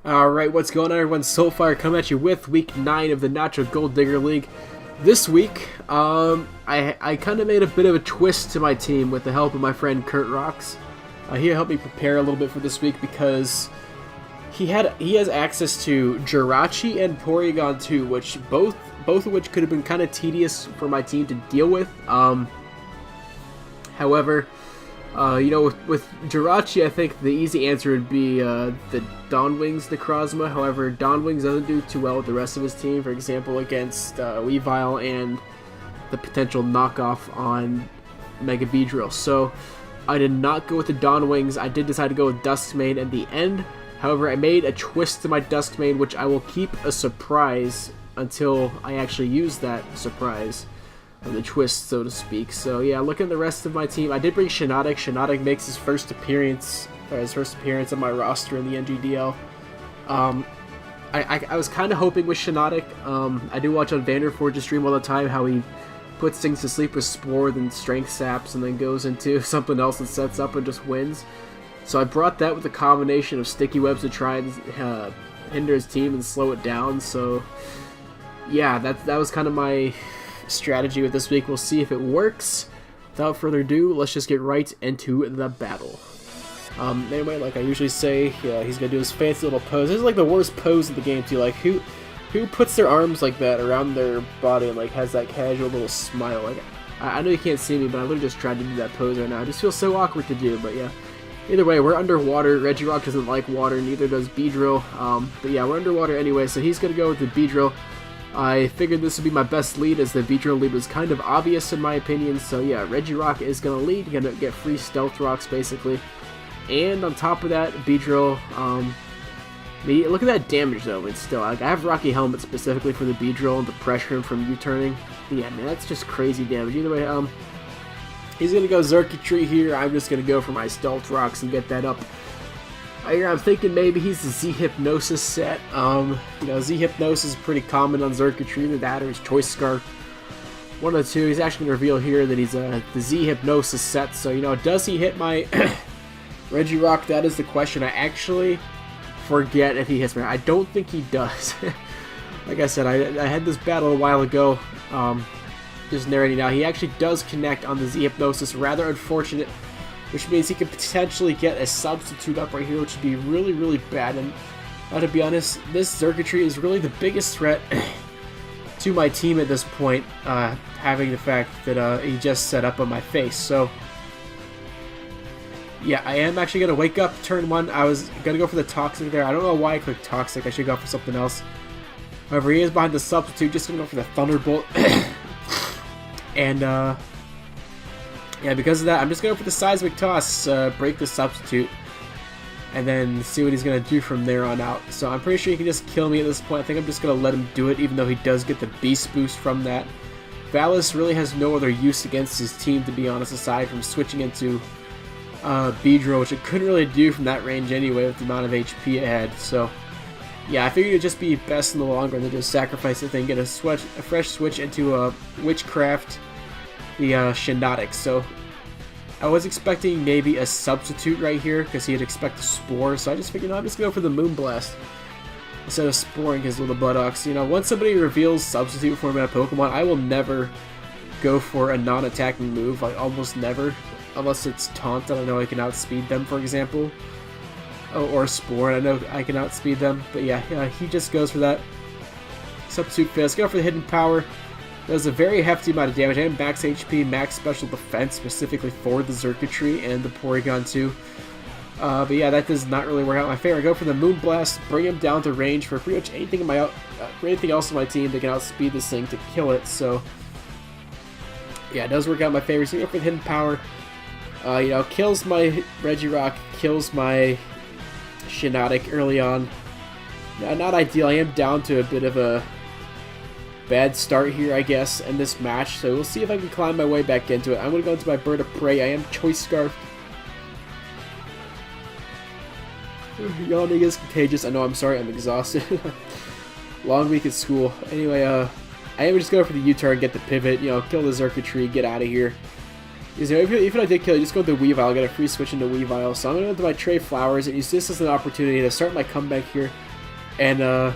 Alright, what's going on everyone? Soltfire coming at you with week 9 of the Natural Gold Digger League. This week, I kind of made a bit of a twist to my team with the help of my friend Kurt Rocks. He helped me prepare a little bit for this week because he has access to Jirachi and Porygon 2, which both of which could have been kind of tedious for my team to deal with. However, with Jirachi, I think the easy answer would be the Dawnwings Necrozma. However, Dawnwings doesn't do too well with the rest of his team, for example, against Weavile and the potential knockoff on Mega Beedrill. So, I did not go with the Dawnwings. I did decide to go with Duskmane in the end. However, I made a twist to my Duskmane, which I will keep a surprise until I actually use that surprise. The twist, so to speak. So yeah, looking at the rest of my team, I did bring Shiinotic. Shiinotic makes his first appearance on my roster in the NGDL. I was kind of hoping with Shiinotic. I do watch on Vanderforge's stream all the time how he puts things to sleep with Spore, then Strength Saps, and then goes into something else and sets up and just wins. So I brought that with a combination of Sticky Webs to try and hinder his team and slow it down. So yeah, that was kind of my strategy with this week. We'll see if it works. Without further ado, let's just get right into the battle. Anyway, like I usually say, yeah, he's gonna do his fancy little pose. This is like the worst pose in the game too. Like who puts their arms like that around their body and like has that casual little smile? Like I know you can't see me, but I literally just tried to do that pose right now. It just feels so awkward to do, but yeah. Either way, we're underwater. Regirock doesn't like water, neither does Beedrill. But yeah, we're underwater anyway, so he's gonna go with the Beedrill. I figured this would be my best lead, as the Beedrill lead was kind of obvious in my opinion. So yeah, Regirock is going to lead, going to get free Stealth Rocks basically. And on top of that, Beedrill, look at that damage though, and still, like, I have Rocky Helmet specifically for the Beedrill and to pressure him from U-turning. Yeah, man, that's just crazy damage. Either way, he's going to go Xurkitree here. I'm just going to go for my Stealth Rocks and get that up. I'm thinking maybe he's the Z-Hypnosis set. Z-Hypnosis is pretty common on Xurkitree, either that or his Choice Scarf. One of the two. He's actually going to reveal here that he's the Z-Hypnosis set. So, does he hit my Regirock? That is the question. I actually forget if he hits me. I don't think he does. Like I said, I had this battle a while ago. Just narrating now. He actually does connect on the Z-Hypnosis. Rather unfortunate. Which means he could potentially get a substitute up right here, which would be really, really bad. And to be honest, this Xurkitree is really the biggest threat to my team at this point, having the fact that he just set up on my face. So, yeah, I am actually going to wake up turn 1. I was going to go for the Toxic there. I don't know why I clicked Toxic. I should go for something else. However, he is behind the substitute. Just going to go for the Thunderbolt. And, yeah, because of that, I'm just going for the Seismic Toss, break the substitute, and then see what he's going to do from there on out. So I'm pretty sure he can just kill me at this point. I think I'm just going to let him do it, even though he does get the Beast Boost from that. Valis really has no other use against his team, to be honest, aside from switching into Beedrill, which it couldn't really do from that range anyway with the amount of HP it had. So, yeah, I figured it'd just be best in the long run to just sacrifice the thing, get a fresh switch into Witchcraft, the Shiinotic. So I was expecting maybe a substitute right here because he'd expect a Spore, so I just figured, I'm just going to go for the Moonblast instead of sporing his little buttocks. Once somebody reveals substitute for me on a Pokemon, I will never go for a non-attacking move, like almost never, unless it's Taunt and I know I can outspeed them, for example, or Spore and I know I can outspeed them. But yeah, he just goes for that substitute fails. Go for the Hidden Power. Does a very hefty amount of damage and max HP, max special defense, specifically for the Xurkitree and the Porygon 2. But yeah, that does not really work out in my favor. I go for the Moonblast, bring him down to range for pretty much anything anything else in my team that can outspeed this thing to kill it. So yeah, it does work out in my favor. So I go for the Hidden Power. Kills my Regirock, kills my Shiinotic early on. Not ideal. I am down to a bit of a bad start here, I guess, in this match, so we'll see if I can climb my way back into it. I'm going to go into my Bird of Prey. I am Choice Scarf. Yawning is contagious. I know, I'm sorry, I'm exhausted. Long week at school. Anyway, I am just going for the U-turn, get the pivot, kill the Xurkitree, get out of here. Because, even if I did kill it, just go with the Weavile, get a free switch into Weavile. So I'm going to go into my Trey Flowers and use this as an opportunity to start my comeback here. And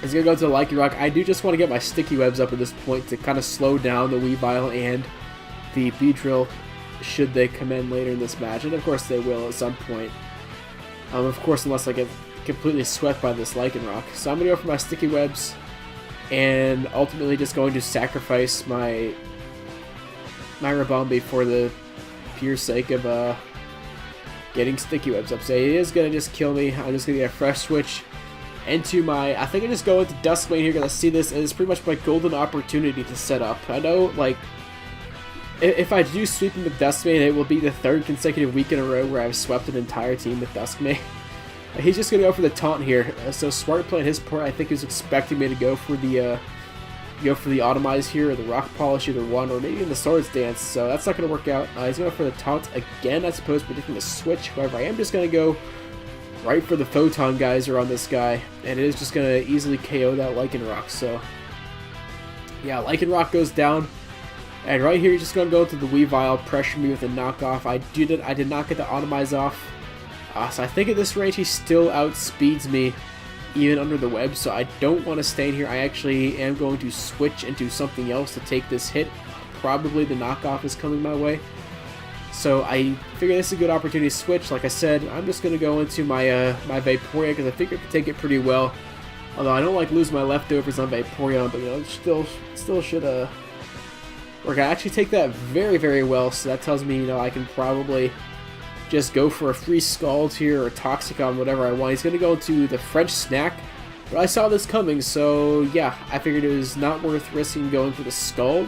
it's going to go to the Lycanroc. I do just want to get my Sticky Webs up at this point to kind of slow down the Weavile and the Beedrill should they come in later in this match. And of course they will at some point. Of course, unless I get completely swept by this Lycanroc. So I'm going to go for my Sticky Webs and ultimately just going to sacrifice my Ribombee for the pure sake of getting Sticky Webs up. So he is going to just kill me. I'm just going to get a fresh switch into my... I think I just go into Duskmane here because I see this as pretty much my golden opportunity to set up. I know, like, if I do sweep him with Duskmane, it will be the third consecutive week in a row where I've swept an entire team with Duskmane. He's just going to go for the taunt here. So smart play on his part. I think he was expecting me to go for the Automize here, or the Rock Polish, either one, or maybe in the Swords Dance. So that's not going to work out. He's going for the taunt again, I suppose, predicting a switch. However, I am just going to go right for the Photon Geyser on this guy, and it is just going to easily KO that Lycanroc. So yeah, Lycanroc goes down, and right here you're just going to go to the Weavile, pressure me with a knockoff. I did not get the Automize off, so I think at this range he still outspeeds me even under the web, so I don't want to stay in here. I actually am going to switch into something else to take this hit. Probably the knockoff is coming my way. So I figure this is a good opportunity to switch. Like I said, I'm just going to go into my my Vaporeon because I think I can take it pretty well. Although I don't like losing my leftovers on Vaporeon, but you know, still should work. I actually take that very, very well, so that tells me, you know, I can probably just go for a free Scald here or Toxicon, whatever I want. He's going to go into the French Snack, but I saw this coming, so yeah, I figured it was not worth risking going for the Scald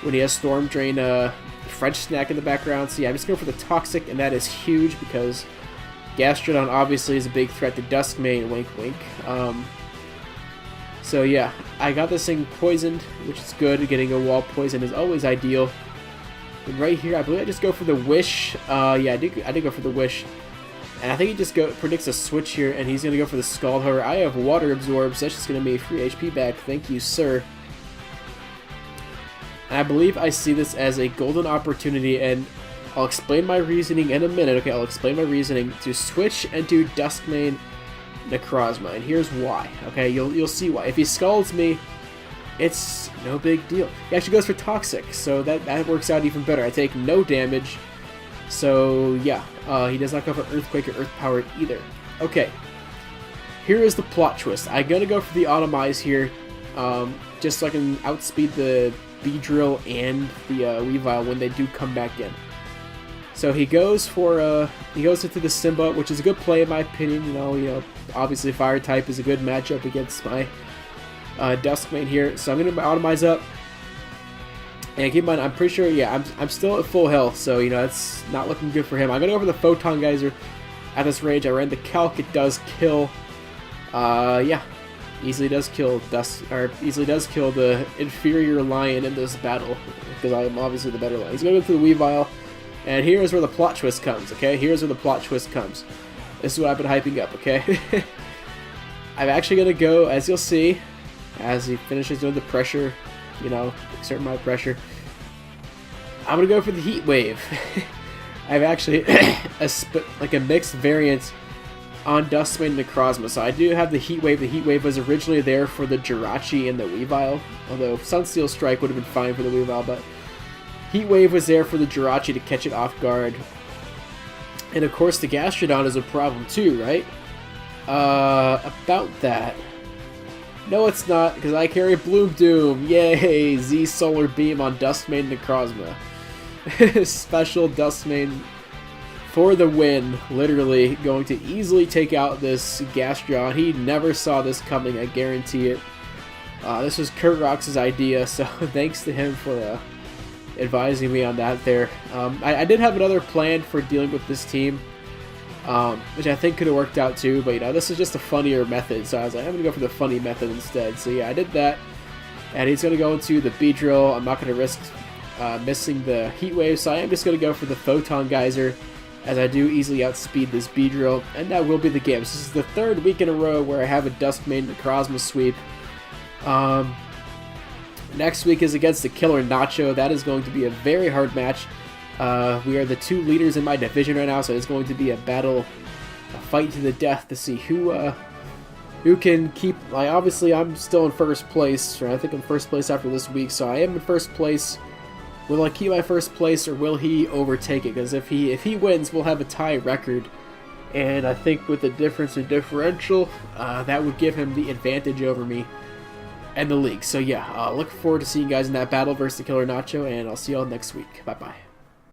when he has Storm Drain French Snack in the background. So yeah, I'm just going for the Toxic, and that is huge because Gastrodon obviously is a big threat to Duskmane, wink wink. So yeah, I got this thing poisoned, which is good. Getting a wall poison is always ideal. And right here, I believe I just go for the Wish. Yeah, I did go for the Wish. And I think he just predicts a switch here, and he's going to go for the Scald. However, I have Water Absorb, so that's just going to be a free HP back. Thank you, sir. And I believe I see this as a golden opportunity, and I'll explain my reasoning in a minute. Okay, I'll explain my reasoning to switch into Duskmane Necrozma, and here's why. Okay, you'll see why. If he Scalds me, it's no big deal. He actually goes for Toxic, so that works out even better. I take no damage, so yeah, he does not go for Earthquake or Earth Powered either. Okay, here is the plot twist. I'm gonna go for the Automize here, just so I can outspeed the Beedrill and the Weavile when they do come back in. So he goes into the Simba, which is a good play in my opinion. You know, obviously Fire type is a good matchup against my Duskmane here. So I'm gonna Automize up, and keep in mind, I'm pretty sure, yeah, I'm still at full health, so you know that's not looking good for him. I'm gonna go for the Photon Geyser at this range. I ran the calc. It does kill. Yeah, easily does kill the inferior lion in this battle because I am obviously the better lion. He's gonna go to the Weavile. And here's where the plot twist comes, okay? Here's where the plot twist comes. This is what I've been hyping up, okay? I'm actually going to go, as you'll see, as he finishes doing the pressure, you know, exerting my pressure, I'm going to go for the Heat Wave. I have actually like a mixed variant on Duskmane and Necrozma. So I do have the Heat Wave. The Heat Wave was originally there for the Jirachi and the Weavile, although Sunsteel Strike would have been fine for the Weavile, but Heat Wave was there for the Jirachi to catch it off guard. And of course the Gastrodon is a problem too, right? About that. No, it's not, because I carry Bloom Doom. Yay! Z Solar Beam on Duskmane Necrozma. Special Duskmane for the win. Literally going to easily take out this Gastrodon. He never saw this coming, I guarantee it. This was Kurt Rox's idea, so thanks to him for advising me on that there. I did have another plan for dealing with this team, which I think could have worked out too, but you know, this is just a funnier method, so I was like, I'm going to go for the funny method instead. So yeah, I did that, and he's going to go into the Beedrill. I'm not going to risk missing the Heat Wave, so I am just going to go for the Photon Geyser, as I do easily outspeed this Beedrill, and that will be the game. So this is the third week in a row where I have a Duskmane Necrozma sweep. Next week is against the Killer Nacho. That is going to be a very hard match. We are the two leaders in my division right now, so it's going to be a battle a fight to the death to see who can keep. Like, obviously, I'm still in first place, or I think I'm first place after this week, so I am in first place. Will I keep my first place, or will he overtake it? Because if he wins, we'll have a tie record, and I think with the difference in differential, that would give him the advantage over me and the league. So yeah, looking forward to seeing you guys in that battle versus the Killer Nacho, and I'll see y'all next week. Bye bye.